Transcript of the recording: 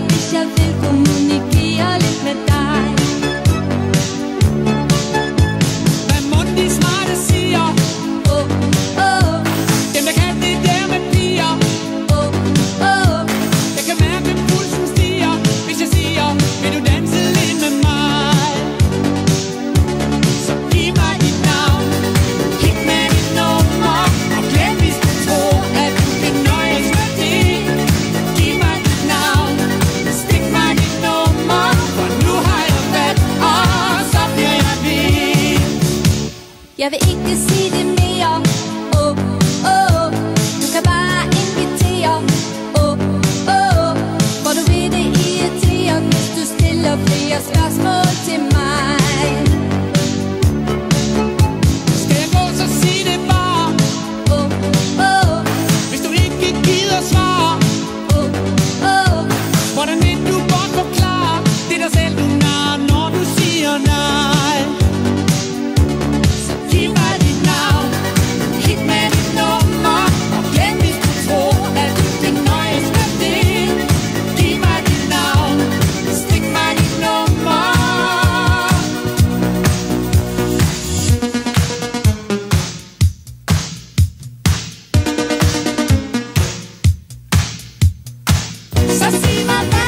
hvis jeg vil kommunikere lidt med dig. Hvad mund de smarte siger. Dem der kan det der med piger. Jeg kan mærke pulsen stiger, hvis jeg siger, vil du danse lidt med mig? Så giv mig dit navn, hit med dit nummer, og glem hvis du tror, at du kan nøjes med det. Giv mig dit navn, stik mig dit nummer, for nu har jeg fat, og så bliver jeg ved. Jeg vil ikke sige det mere. Du kan bare invitere. For du vil det irritere, hvis du stiller flere spørgsmål til mig. Skal jeg gå, så sig det bare. Hvis du ikke gider svare, hvordan vil du godt forklare det dig selv, du nar, når du siger nej? Så giv mig dit navn, hit med dit nummer, og glem hvis du tror, at du kan nøjes med det. Giv mig dit navn, stik mig dit nummer. Så sig mig, hvad